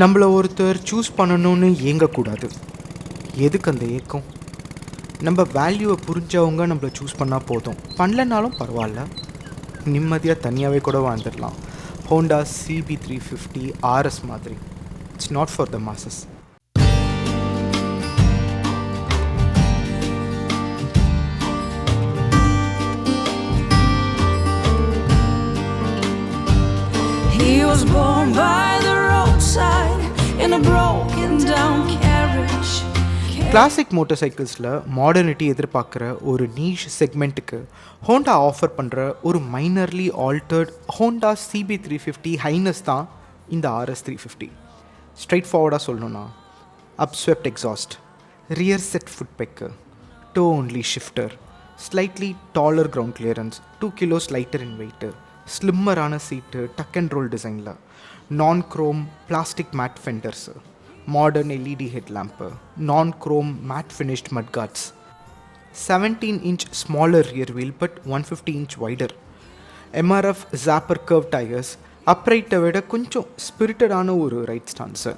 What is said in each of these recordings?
நம்மளை ஒருத்தர் சூஸ் பண்ணணும்னு ஏங்கக்கூடாது. எதுக்கு அந்த ஏக்கம்? நம்ம வேல்யூவை புரிஞ்சவங்க நம்மளை சூஸ் பண்ணால் போதும். பண்ணலனாலும் பரவாயில்ல, நிம்மதியாக தனியாகவே கூட வாழ்ந்துடலாம். ஹோண்டா CB350 RS மாதிரி. It's not for the masses. He was born by the roadside in a broken down carriage. Classic motor சைக்கிள்ஸில் மாடர்னிட்டி எதிர்பார்க்குற ஒரு நீஷ் செக்மெண்ட்டுக்கு ஹோண்டா ஆஃபர் பண்ணுற ஒரு மைனர்லி ஆல்டர்ட் ஹோண்டா CB350 ஹைனஸ் தான் இந்த RS350. ஸ்ட்ரைட் ஃபார்வர்டாக சொல்லணுன்னா upswept exhaust, rear set foot peg, toe only shifter, slightly taller ground clearance, 2 kilos lighter in weight, ஸ்லிம்மரான சீட்டு, டக் அண்ட் ரோல் டிசைனில், non chrome plastic matte fenders, modern LED headlamp, non chrome matte finished mudguards, 17-inch smaller rear wheel but 150-inch wider, MRF Zapper curve tyres, அப்ரைட்டை விட கொஞ்சம் ஸ்பிரிட்டடான ஒரு right stance.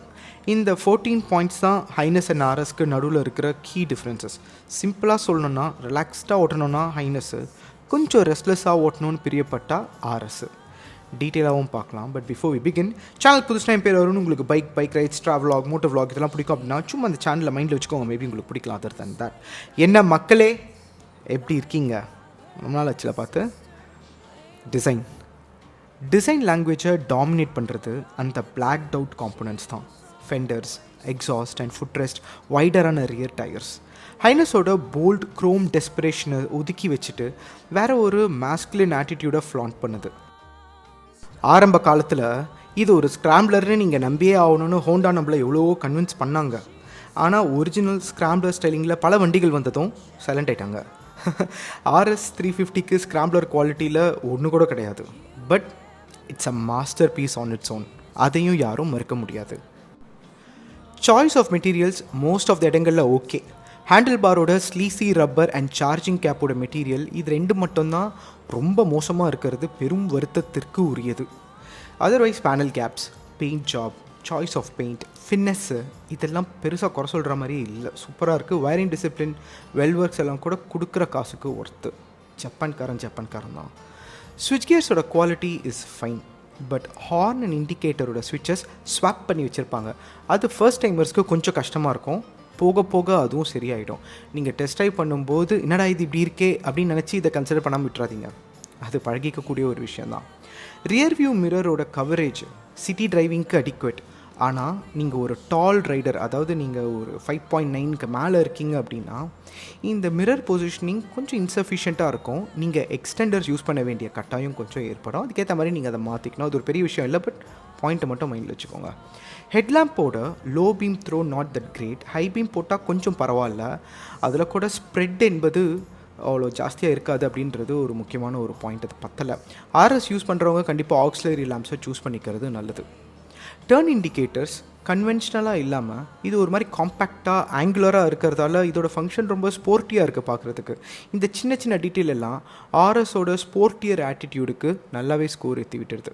இந்த 14 points தான் highness and RSக்கு நடுவில் இருக்கிற key differences. சிம்பிளாக சொல்லணுன்னா ரிலாக்ஸ்டாக ஓட்டணுன்னா ஹைனஸ்ஸு, கொஞ்சம் ரெஸ்ட்லெஸ்ஸாக ஓட்டணும்னு பிரியப்பட்டா RS. டீட்டெயிலாகவும் பார்க்கலாம். But before we begin, channel புதுசாக என் பேர் வரும்னு உங்களுக்கு bike rides, travelogue, moto vlog இதெல்லாம் பிடிக்கும் அப்படின்னா சும்மா அந்த சேனலில் மைண்டில் வச்சுக்கோங்க. மேபி உங்களுக்கு பிடிக்கலாம். அதர் தன் தட், என்ன மக்களே எப்படி இருக்கீங்க? ரொம்ப நாள் ஆச்சுல பார்த்து. டிசைன் லாங்குவேஜை டாமினேட் பண்ணுறது அந்த பிளாக்ட் அவுட் காம்போனன்ட்ஸ் தான். Fenders, exhaust and foot rest, வைடரான ரியர் டயர்ஸ். ஹைனஸோட போல்ட் க்ரோம் டெஸ்பிரேஷனை ஒதுக்கி வச்சுட்டு வேற ஒரு மாஸ்குலின் ஆட்டிடியூடை ஃப்ளாண்ட் பண்ணுது. ஆரம்ப காலத்தில் இது ஒரு ஸ்க்ராம்ப்லர்னு நீங்கள் நம்பியே ஆகணும்னு ஹோண்டா நம்மளை எவ்வளவோ கன்வின்ஸ் பண்ணாங்க. ஆனால் ஒரிஜினல் ஸ்க்ராம்ப்லர் ஸ்டைலிங்கில் பல வண்டிகள் வந்ததும் சைலண்ட் ஆகிட்டாங்க. RS350க்கு ஸ்க்ராம்ப்லர் குவாலிட்டியில் ஒன்று கூட கிடையாது. But it's a master piece on its own. அதையும் யாரும் மறுக்க முடியாது. Choice of materials most of the இடங்களில் ஓகே. ஹேண்டில் பாரோட ஸ்லீசி ரப்பர் அண்ட் சார்ஜிங் கேப்போட மெட்டீரியல் இது ரெண்டு மட்டும்தான் ரொம்ப மோசமாக இருக்கிறது பெரும் வருத்தத்திற்கு உரியது. Otherwise panel gaps, paint job, choice of paint, finesse இதெல்லாம் பெருசாக குறை சொல்கிற மாதிரியே இல்லை. சூப்பராக இருக்குது. வயரிங் டிசிப்ளின், வெல் ஒர்க்ஸ் எல்லாம் கூட கொடுக்குற காசுக்கு ஒர்த்து. ஜப்பான்காரன் தான். ஸ்விட்ச் கியர்ஸோட quality is fine. But horn and இண்டிகேட்டரோட ஸ்விட்சஸ் ஸ்வாப் பண்ணி வச்சுருப்பாங்க. அது ஃபர்ஸ்ட் டைமர்ஸ்க்கு கொஞ்சம் கஷ்டமாக இருக்கும். போக போக அதுவும் சரியாயிடும். நீங்கள் டெஸ்ட் ட்ரைவ் பண்ணும்போது என்னடா இது இப்படி இருக்கே அப்படின்னு நினச்சி இதை கன்சிடர் பண்ணாமல் விட்டுறாதீங்க. அது பழகிக்கக்கூடிய ஒரு விஷயந்தான். ரியர் வியூ மிரரோட கவரேஜ் சிட்டி டிரைவிங்க்கு அடிக்குவேட். ஆனால் நீங்கள் ஒரு டால் ரைடர், அதாவது நீங்கள் ஒரு 5.9க்கு மேலே இருக்கீங்க அப்படின்னா இந்த மிரர் பொசிஷனிங் கொஞ்சம் இன்சஃபிஷியண்ட்டாக இருக்கும். நீங்கள் எக்ஸ்டெண்டர்ஸ் யூஸ் பண்ண வேண்டிய கட்டாயம் கொஞ்சம் ஏற்படும். அதுக்கேற்ற மாதிரி நீங்கள் அதை மாற்றிக்கணும். அது ஒரு பெரிய விஷயம் இல்லை, பட் பாயிண்ட்டை மட்டும் மைண்டில் வச்சுக்கோங்க. ஹெட்லாம்போட low beam throw not that great. High beam போட்டால் கொஞ்சம் பரவாயில்ல. அதில் கூட ஸ்ப்ரெட் என்பது அவ்வளோ ஜாஸ்தியாக இருக்காது அப்படின்றது ஒரு முக்கியமான ஒரு பாயிண்ட். அது பத்தலை. RS யூஸ் பண்ணுறவங்க கண்டிப்பாக ஆக்ஸிலரி லேம்ப்ஸை சூஸ் பண்ணிக்கிறது நல்லது. டர்ன் இண்டிகேட்டர்ஸ் கன்வென்ஷனலாக இல்லாமல் இது ஒரு மாதிரி காம்பேக்டாக ஆங்குலராக இருக்கிறதால இதோட ஃபங்க்ஷன் ரொம்ப ஸ்போர்ட்டியாக இருக்குது பார்க்குறதுக்கு. இந்த சின்ன சின்ன டீட்டெயில் எல்லாம் RSோட ஸ்போர்ட்டியர் ஆட்டிடியூடுக்கு நல்லாவே ஸ்கோர் ஏற்றி விட்டுருது.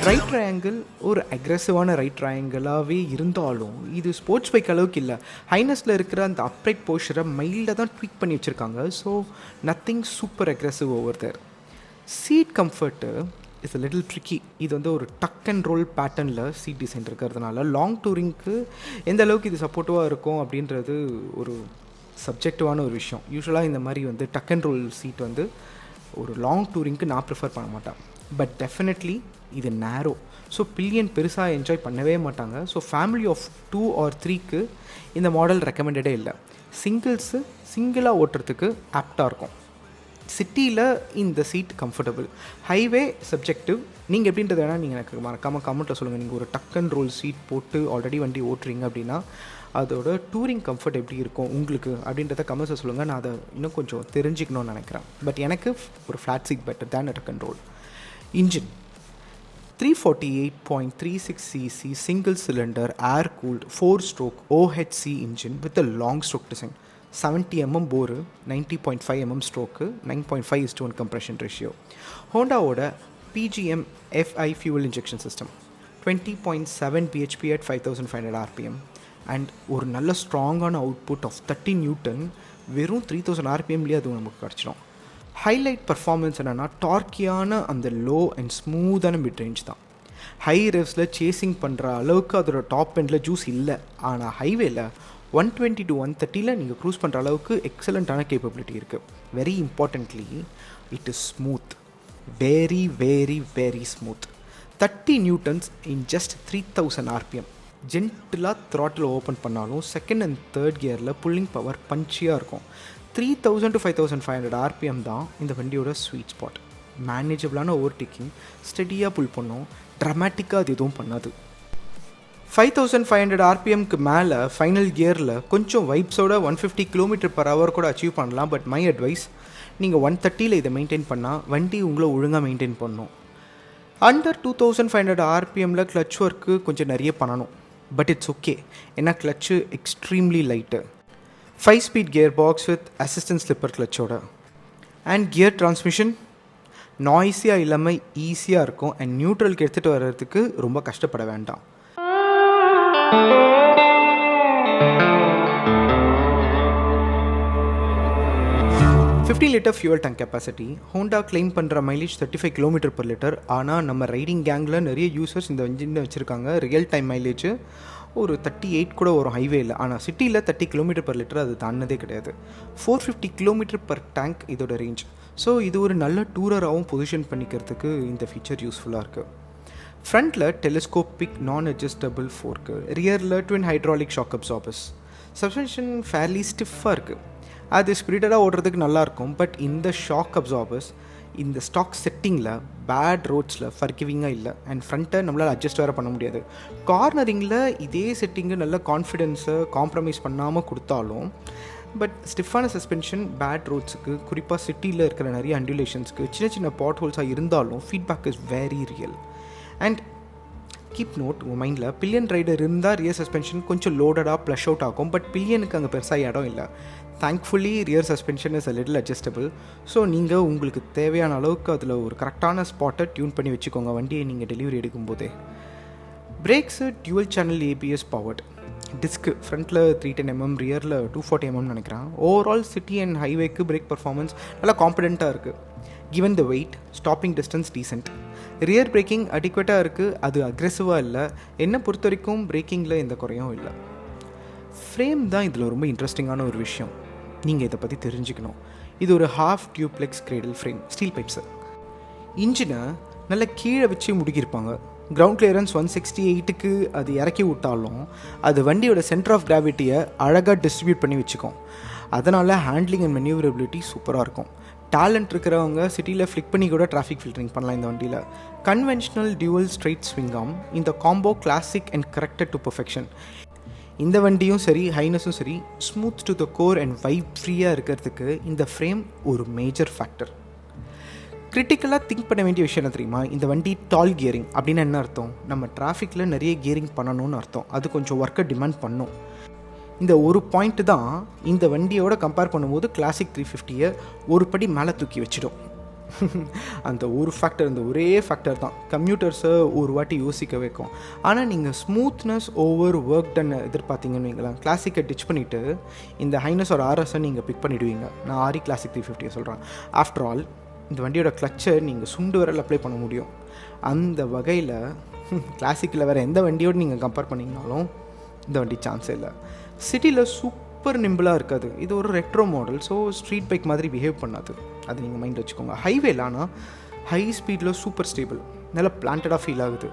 ரைட் ட்ரையாங்கிள் ஒரு அக்ரெசிவான ரைட் ட்ரையாங்கிளாகவே இருந்தாலும் இது ஸ்போர்ட்ஸ் பைக் அளவுக்கு இல்லை. ஹைனஸில் இருக்கிற அந்த அப்ரைட் போஸ்டரை மைல்டாக தான் ட்வீக் பண்ணி வச்சுருக்காங்க. So nothing super aggressive over there. Seat comfort is a little tricky. இது வந்து ஒரு டக் அண்ட் ரோல் பேட்டர்னில் சீட் டிசைன் இருக்கிறதுனால லாங் டூரிங்க்கு எந்த அளவுக்கு இது சப்போர்ட்டிவாக இருக்கும் அப்படின்றது ஒரு சப்ஜெக்டிவான ஒரு விஷயம். யூஸ்வலாக இந்த மாதிரி வந்து டக் அண்ட் ரோல் சீட் வந்து ஒரு லாங் டூரிங்க்கு நான் ப்ரிஃபர் பண்ண மாட்டேன். பட் டெஃபினெட்லி இது நேரோ. ஸோ பில்லியன் பெருசாக என்ஜாய் பண்ணவே மாட்டாங்க. ஸோ ஃபேமிலி ஆஃப் 2 or 3க்கு இந்த மாடல் ரெக்கமெண்டடே இல்லை. சிங்கிளாக ஓட்டுறதுக்கு ஆப்டாக இருக்கும். சிட்டியில் இந்த சீட் கம்ஃபர்டபுள். Highway subjective. நீங்கள் எப்படின்றது வேணால் நீங்கள் எனக்கு மறக்காமல் கமெண்ட்டில் சொல்லுங்கள். நீங்கள் ஒரு டக் அண்ட் ரோல் சீட் போட்டு ஆல்ரெடி வண்டி ஓட்டுறீங்க அப்படின்னா அதோட டூரிங் கம்ஃபர்ட் எப்படி இருக்கும் உங்களுக்கு அப்படின்றத கமெண்ட்ஸை சொல்லுங்கள். நான் அதை இன்னும் கொஞ்சம் தெரிஞ்சுக்கணும்னு நினைக்கிறேன். பட் எனக்கு ஒரு flat seat better than tuck and roll. Engine 348.36cc single cylinder air cooled 4-stroke OHC engine with a long stroke design. 70 mm bore, 90.5 mm stroke, 9.5:1 compression ratio. Honda oda PGM FI fuel injection system, 20.7 bhp at 5500 rpm, and ஒரு நல்ல ஸ்ட்ராங்கான output of 30 Newton வெறும் 3000 rpmலேயே அது நமக்கு கிடச்சிடும். Highlight performance என்னென்னா டார்க்கியான அந்த low and ஸ்மூத்தான mid range தான். ஹை ரெவ்ஸில் சேசிங் பண்ணுற அளவுக்கு அதோட டாப் எண்டில் ஜூஸ் இல்லை. ஆனால் ஹைவேல 120 to 130 நீங்கள் க்ரூஸ் பண்ணுற அளவுக்கு எக்ஸலண்ட்டான கேப்பபிலிட்டி இருக்குது. Very importantly it is smooth, very very very smooth. 30 newtons in just 3000 rpm. ஜென்டிலாக த்ராட்டில் ஓப்பன் பண்ணாலும் செகண்ட் அண்ட் தேர்ட் கியரில் புல்லிங் பவர் பஞ்சியாக இருக்கும். 3000 to 5500 rpm தான் இந்த வண்டியோட ஸ்வீட் ஸ்பாட். மேனேஜபிளான ஓவர்டேக்கிங், ஸ்டெடியாக புல் பண்ணும், ட்ராமேட்டிக்காக அது எதுவும் பண்ணாது. 5500 rpmக்கு மேலே ஃபைனல் கியரில் கொஞ்சம் வைப்ஸோட 150 km/h கூட அச்சீவ் பண்ணலாம். பட் மை அட்வைஸ், நீங்கள் 130 இதை மெயின்டைன் பண்ணால் வண்டி உங்களை ஒழுங்காக மெயின்டைன் பண்ணணும். அண்டர் 2500 rpmல கிளச் ஒர்க்கு கொஞ்சம் நிறைய பண்ணணும். பட் இட்ஸ் ஓகே, ஏன்னா clutch extremely light. 5-speed gear box with assistant slipper கிளச்சோட. அண்ட் கியர் டிரான்ஸ்மிஷன் நாய்ஸியாக இல்லாமல் ஈஸியாக இருக்கும். அண்ட் நியூட்ரலுக்கு எடுத்துகிட்டு வர்றதுக்கு ரொம்ப கஷ்டப்பட வேண்டாம். Litre fuel tank capacity. Honda claim பண்ணுற மைலேஜ் 35 km/L. ஆனால் நம்ம ரைடிங் கேங்கில் நிறைய யூசர்ஸ் இந்த இன்ஜின் வச்சுருக்காங்க. ரியல் டைம் மைலேஜ் ஒரு 38 கூட வரும் ஹைவேயில். ஆனால் சிட்டியில் 30 km/L அது தாண்டதே கிடையாது. 450 km/tank இதோட ரேஞ்ச். ஸோ இது ஒரு நல்ல டூரராகவும் பொசிஷன் பண்ணிக்கிறதுக்கு இந்த ஃபீச்சர் யூஸ்ஃபுல்லாக இருக்குது. ஃப்ரண்ட்டில் டெலிஸ்கோபிக் நான் அட்ஜஸ்டபிள் ஃபோர்க்கு, ரியரில் twin hydraulic shock absorbers. Suspension fairly ஸ்டிஃபாக இருக்குது. அது ஸ்பிரிட்டடாக ஓடுறதுக்கு நல்லாயிருக்கும். பட் இந்த ஷாக் அப்சார்பர்ஸ் இந்த ஸ்டாக் செட்டிங்கில் பேட் ரோட்ஸில் ஃபர்கிவிங்காக இல்லை. அண்ட் ஃப்ரண்ட்டை நம்மளால் அட்ஜஸ்ட் வேறு பண்ண முடியாது. கார்னரிங்கில் இதே செட்டிங்கு நல்ல கான்ஃபிடென்ஸை காம்ப்ரமைஸ் பண்ணாமல் கொடுத்தாலும் பட் ஸ்டிஃபான சஸ்பென்ஷன் பேட் ரோட்ஸுக்கு, குறிப்பாக சிட்டியில் இருக்கிற நிறைய அண்டுலேஷன்ஸ்க்கு, சின்ன சின்ன பாட் ஹோல்ஸாக இருந்தாலும் feedback is very real. And keep note, உங்கள் மைண்டில் பில்லியன் ரைடர் இருந்தால் ரியர் சஸ்பென்ஷன் கொஞ்சம் லோடடாக ப்ளஷ் அவுட் ஆகும். பட் பில்லியனுக்கு அங்கே பெருசாக இடம் இல்லை. Thankfully rear suspension is a little adjustable. So நீங்கள் உங்களுக்கு தேவையான அளவுக்கு அதில் ஒரு கரெக்டான ஸ்பாட்டை டியூன் பண்ணி வச்சுக்கோங்க வண்டியை நீங்கள் டெலிவரி எடுக்கும்போதே. Brakes dual channel ABS powered. Disc ஃப்ரண்ட்டில் 310 mm, ரியரில் 240 mm நினைக்கிறேன். ஓவரால் சிட்டி அண்ட் ஹைவேக்கு பிரேக் பர்ஃபார்மன்ஸ் நல்லா காம்பிடெண்ட்டாக இருக்குது. Given the weight, stopping distance decent. Rear braking அடிக்வேட்டாக இருக்குது. அது அக்ரெசிவாக இல்லை. என்னை பொறுத்த வரைக்கும் பிரேக்கிங்கில் எந்த குறையும் இல்லை. ஃப்ரேம் தான் இதில் ரொம்ப இன்ட்ரெஸ்டிங்கான ஒரு விஷயம். நீங்கள் இதை பற்றி தெரிஞ்சுக்கணும். இது ஒரு half duplex cradle frame, steel pipes. இன்ஜினை நல்லா கீழே வச்சு முடுக்கியிருப்பாங்க. கிரவுண்ட் கிளியரன்ஸ் 168க்கு அது இறக்கி விட்டாலும் அது வண்டியோட சென்டர் ஆஃப் கிராவிட்டியை அழகாக டிஸ்ட்ரிபியூட் பண்ணி வச்சுக்கும். அதனால் ஹேண்ட்லிங் அண்ட் மெனியூவரபிலிட்டி சூப்பராக இருக்கும். டேலண்ட் இருக்கிறவங்க சிட்டியில் ஃப்ளிக் பண்ணி கூட டிராஃபிக் ஃபில்டரிங் பண்ணலாம் இந்த வண்டியில். Conventional dual straight swingarm. இந்த combo classic and corrected to perfection. இந்த வண்டியும் சரி, ஹைனஸும் சரி, smooth to the core and vibe ஃப்ரீயாக இருக்கிறதுக்கு இந்த ஃப்ரேம் ஒரு மேஜர் ஃபேக்டர். கிரிட்டிக்கலாக திங்க் பண்ண வேண்டிய விஷயம் என்ன தெரியுமா? இந்த வண்டி டால் கியரிங் அப்படின்னு என்ன அர்த்தம்? நம்ம டிராஃபிக்கில் நிறைய கியரிங் பண்ணணும்னு அர்த்தம். அது கொஞ்சம் ஒர்க்கை டிமாண்ட் பண்ணும். இந்த ஒரு பாயிண்ட்டு தான் இந்த வண்டியோட கம்பேர் பண்ணும்போது கிளாசிக் 350 ஒரு படி மேலே தூக்கி வச்சிடும். அந்த ஒரு ஃபேக்டர், அந்த ஒரே ஃபேக்டர் தான் கம்யூட்டர்ஸை ஒரு வாட்டி யோசிக்க வைக்கும். ஆனால் நீங்கள் ஸ்மூத்னஸ் ஓவர் ஒர்க் டன் எதிர்பார்த்தீங்கன்னு வைங்களேன், கிளாசிக்கை டிச் பண்ணிவிட்டு இந்த ஹைனஸ் ஒரு ஆர்எஸை நீங்கள் பிக் பண்ணிவிடுவீங்க. நான் ஆரி கிளாசிக் 350 சொல்கிறேன். ஆஃப்டர் ஆல் இந்த வண்டியோட கிளச்சை நீங்கள் சுண்டு வரல் அப்ளை பண்ண முடியும். அந்த வகையில் கிளாசிக்கில் வேறு எந்த வண்டியோடு நீங்கள் கம்பேர் பண்ணிங்கனாலும் இந்த வண்டி சான்ஸே இல்லை. சிட்டியில் சூப்பர் நிம்பிளாக இருக்காது. இது ஒரு retro model, so street bike மாதிரி பிஹேவ் பண்ணாது. அது நீங்கள் மைண்ட் வச்சுக்கோங்க. ஹைவேல ஆனால் ஹை ஸ்பீடில் சூப்பர் ஸ்டேபிள், நல்லா பிளான்டடாக ஃபீல் ஆகுது.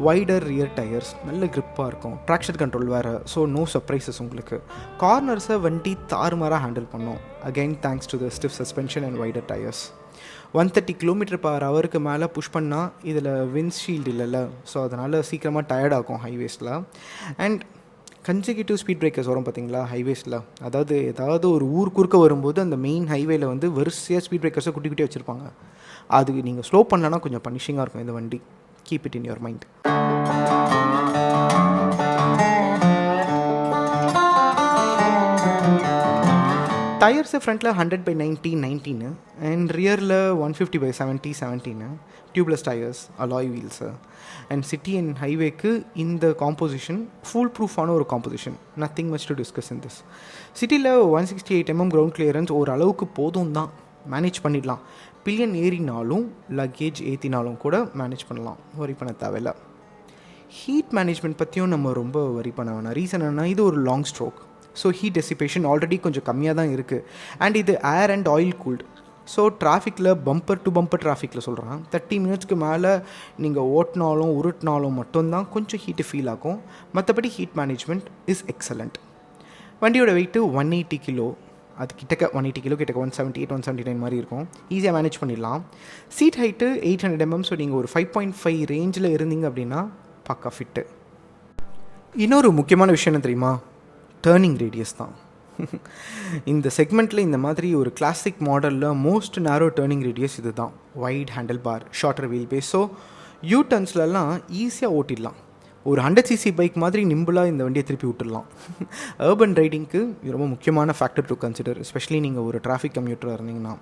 வைடர் ரியர் டயர்ஸ், நல்ல க்ரிப்பாக இருக்கும். ட்ராக்ஷன் கண்ட்ரோல் வேறு, ஸோ நோ சர்ப்ரைசஸ் உங்களுக்கு. கார்னர்ஸை வண்டி தாறுமாறாக ஹேண்டில் பண்ணோம். Again thanks to the stiff suspension and wider tyres. 130 km/h மேலே புஷ் பண்ணால் இதில் விண்ட்ஷீல்டு இல்லைல்ல, ஸோ அதனால் சீக்கிரமாக டயர்டாகும் ஹைவேஸில். அண்ட் கன்சிக்யூட்டிவ் ஸ்பீட் பிரேக்கர்ஸ் வரும் பார்த்தீங்களா ஹைவேஸில். அதாவது ஏதாவது ஒரு ஊர் குறுக்க வரும்போது அந்த மெயின் ஹைவேல வந்து வரிசையாக ஸ்பீட் பிரேக்கர்ஸை குட்டி குட்டி வச்சுருப்பாங்க. அது நீங்கள் ஸ்லோ பண்ணலன்னா கொஞ்சம் பனிஷிங்காக இருக்கும் இந்த வண்டி. Keep it in your mind. Tyres ஃப்ரண்ட்டில் 100/90 அண்ட் ரியரில் 150/70 tubeless tyres, alloy wheels. And city and ஹைவேக்கு இந்த காம்போசிஷன் ஃபுல் ப்ரூஃபான ஒரு composition. Nothing much to discuss in this. சிட்டியில் 168 mm கிரவுண்ட் கிளியரன்ஸ் ஓரளவுக்கு போதும் தான், மேனேஜ் பண்ணிடலாம். பில்லியன் ஏறினாலும் லக்கேஜ் ஏற்றினாலும் கூட மேனேஜ் பண்ணலாம், வரி பண்ண தேவையில்லை. ஹீட் மேனேஜ்மெண்ட் பற்றியும் நம்ம ரொம்ப வரி பண்ண வேணாம். ரீசன் என்னன்னா, இது ஒரு long stroke. So heat dissipation already கொஞ்சம் கம்மியாக தான் இருக்குது. அண்ட் இது air and oil cooled. So டிராஃபிக்கில் பம்பர் டு பம்பர் டிராஃபிக்கில் சொல்கிறேன், 30 minutesக்கு மேலே நீங்கள் ஓட்டினாலும் உருட்டினாலும் மட்டும்தான் கொஞ்சம் ஹீட்டு ஃபீல் ஆகும். மற்றபடி ஹீட் மேனேஜ்மெண்ட் இஸ் எக்ஸலண்ட். வண்டியோட வெயிட்டு 180 கிலோ, அது கிட்டக்க 180 கிலோ, கிட்டக்க 178 179 மாதிரி இருக்கும். ஈஸியாக மேனேஜ் பண்ணிடலாம். Seat height 800 mm. ஸோ நீங்கள் ஒரு 5.5 ரேஞ்சில் இருந்தீங்க அப்படின்னா பக்கா ஃபிட்டு. இன்னொரு முக்கியமான விஷயம் என்ன தெரியுமா? டேர்னிங் ரேடியஸ் தான். இந்த செக்மெண்ட்டில் இந்த மாதிரி ஒரு கிளாசிக் மாடலில் மோஸ்ட் நேரோ டேர்னிங் ரேடியஸ் இது தான். Wide handle bar, shorter wheel base. So you டர்ன்ஸ்லலாம் ஈஸியாக ஓட்டிடலாம். ஒரு 100cc பைக் மாதிரி நிம்பிளாக இந்த வண்டியை திருப்பி விட்டுடலாம். அர்பன் ரைடிங்க்கு இது ரொம்ப முக்கியமான ஃபேக்டர் டு கன்சிடர், எஸ்பெஷலி நீங்கள் ஒரு டிராஃபிக் கம்யூட்டராக இருந்தீங்கன்னா.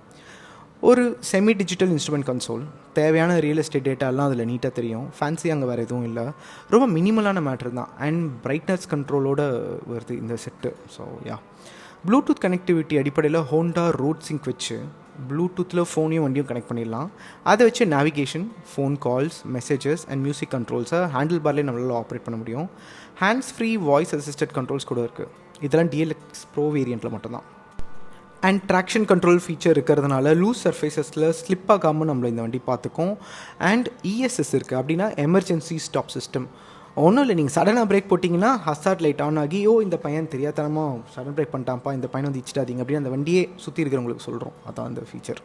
ஒரு செமி டிஜிட்டல் இன்ஸ்ட்ருமெண்ட் கன்சோல், தேவையான ரியல் எஸ்டேட் டேட்டாலாம் அதில் நீட்டாக தெரியும். ஃபேன்சி அங்கே வேறு எதுவும் இல்லை, ரொம்ப மினிமலான மேட்ரு தான். அண்ட் பிரைட்னஸ் கண்ட்ரோலோடு வருது இந்த set. So yeah, Bluetooth connectivity அடிப்படையில் ஹோண்டா ரோட் சிங்க் வச்சு ப்ளூடூத்தில் ஃபோனையும் வண்டியும் கனெக்ட் பண்ணிடலாம். அதை வச்சு navigation, phone calls, messages and music கண்ட்ரோல்ஸை ஹேண்டில் பார்லேயே நம்மளால் ஆப்ரேட் பண்ண முடியும். Hands free voice assisted controls கூட இருக்குது. இதெல்லாம் DLX ப்ரோ வேரியண்ட்டில் மட்டும்தான். அண்ட் ட்ராக்ஷன் கண்ட்ரோல் ஃபீச்சர் இருக்கிறதுனால லூஸ் சர்ஃபேஸஸில் ஸ்லிப் ஆகாமல் நம்மளை இந்த வண்டி பார்த்துக்கும். அண்ட் ESS இருக்குது, அப்படின்னா எமர்ஜென்சி ஸ்டாப் சிஸ்டம். ஒன்றும் இல்லை, நீங்கள் சடனாக பிரேக் போட்டிங்கன்னா ஹசார்ட் லைட் ஆன் ஆகி, இந்த பையன் தெரியாதனமாக சடன் பிரேக் பண்ணிட்டான்ப்பா, இந்த பையனை வந்து இச்சிட்டாதீங்க அப்படின்னு அந்த வண்டியே சுற்றி இருக்கிறவங்களுக்கு சொல்கிறோம். அதான் அந்த feature.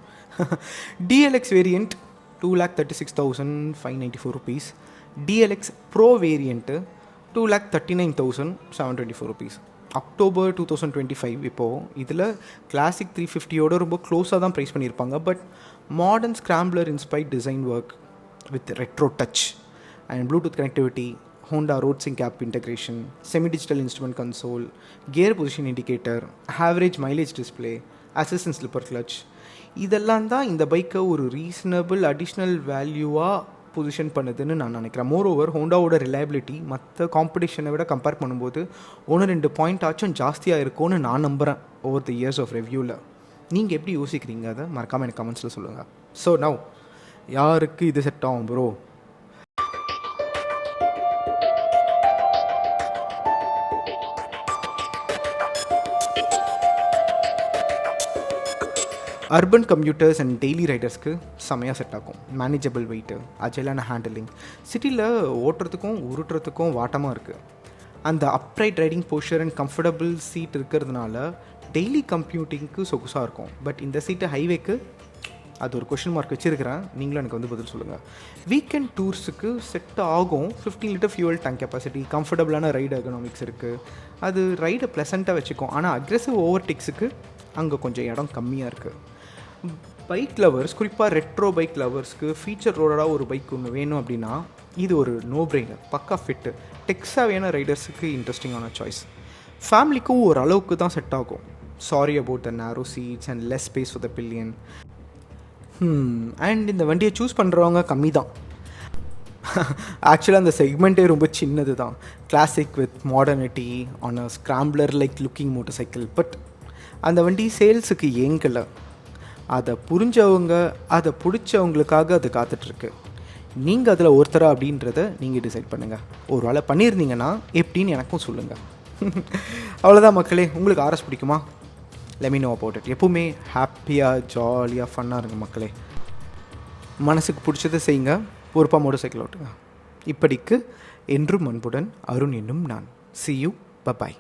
DLX variant 2,36,594 rupees. DLX bro variant 2,39,724 rupees. October 2025 இப்போது. இதில் கிளாசிக் 350யோட ரொம்ப க்ளோஸாக தான் ப்ரைஸ் பண்ணியிருப்பாங்க. But modern scrambler inspired design work with retro touch and Bluetooth connectivity, Honda road sync app integration, semi digital instrument console, gear position indicator, average mileage display, assist and slipper clutch, இதெல்லாம் தான் இந்த பைக்கை ஒரு reasonable additional வேல்யூவாக position பண்ணுதுன்னு நான் நினைக்கிறேன். Moreover ஹோண்டாவோட reliability மற்ற காம்படிஷனை விட கம்பேர் பண்ணும்போது 1-2 பாயிண்ட் ஆச்சும் ஜாஸ்தியாக இருக்கும்னு நான் நம்புகிறேன் ஓவர் தி இயர்ஸ் ஆஃப் ரிவ்யூவில். நீங்கள் எப்படி யோசிக்கிறீங்க? அதை மறக்காமல் எனக்கு கமெண்ட்ஸில் சொல்லுங்கள். ஸோ நவ், யாருக்கு இது செட் ஆகும் bro? Urban commuters and daily ரைடர்ஸ்க்கு செமையாக செட் ஆகும். மேனேஜபிள் வெயிட்டு, அஜைலான ஹேண்டிலிங், சிட்டியில் ஓட்டுறதுக்கும் உருட்டுறதுக்கும் வாட்டமாக இருக்குது. அந்த upright riding posture and comfortable seat இருக்கிறதுனால டெய்லி கம்ப்யூட்டிங்க்கு சொகுசாக இருக்கும். பட் இந்த சீட்டு ஹைவேக்கு அது ஒரு கொஷின் மார்க் வச்சுருக்கிறேன். நீங்களும் எனக்கு வந்து பதில் சொல்லுங்கள். வீக்கெண்ட் டூர்ஸுக்கு செட் ஆகும். 15 லிட்டர் ஃபியூவல் டேங்க் கெப்பாசிட்டி, கம்ஃபர்டபுளான ரைடு எக்கனாமிக்ஸ் இருக்குது. அது ரைடை ப்ளசண்ட்டாக வச்சுக்கும். ஆனால் அக்ரெசிவ் ஓவர்டேக்ஸுக்கு அங்கே கொஞ்சம் இடம் கம்மியாக இருக்குது. பைக் லவர்ஸ், குறிப்பாக ரெட்ரோ பைக் லவர்ஸ்க்கு ஃபீச்சர் ரோடடாக ஒரு பைக் ஒன்று வேணும் அப்படின்னா இது ஒரு நோ பிரெய்னர், பக்கா ஃபிட்டு. டெக்ஸாவியான ரைடர்ஸுக்கு இன்ட்ரெஸ்டிங்கான சாய்ஸ். ஃபேமிலிக்கும் ஒரு அளவுக்கு தான் செட் ஆகும். Sorry about the narrow seats and less space for the pillion. And இந்த வண்டியை சூஸ் பண்ணுறவங்க கம்மி தான். ஆக்சுவலாக அந்த செக்மெண்ட்டே ரொம்ப சின்னது தான். Classic with modernity on a scrambler like looking motor cycle. But அந்த வண்டி சேல்ஸுக்கு ஏங்கலை. அதை புரிஞ்சவங்க, அதை பிடிச்சவங்களுக்காக அது காத்துட்ருக்கு. நீங்கள் அதில் ஒருத்தரா அப்படின்றத நீங்கள் டிசைட் பண்ணுங்கள். ஒரு வேளை பண்ணியிருந்தீங்கன்னா எப்படின்னு எனக்கும் சொல்லுங்கள். அவ்வளோதான் மக்களே. உங்களுக்கு RS பிடிக்குமா? Let me know about it. எப்பவுமே ஹாப்பியாக ஜாலியாக ஃபன்னாக இருங்க மக்களே. மனசுக்கு பிடிச்சதை செய்யுங்க, பொறுப்பாக மோட்டர் சைக்கிள் ஓட்டுங்க. இப்படிக்கு என்றும் அன்புடன் அருண் என்னும் நான். See you, bye bye.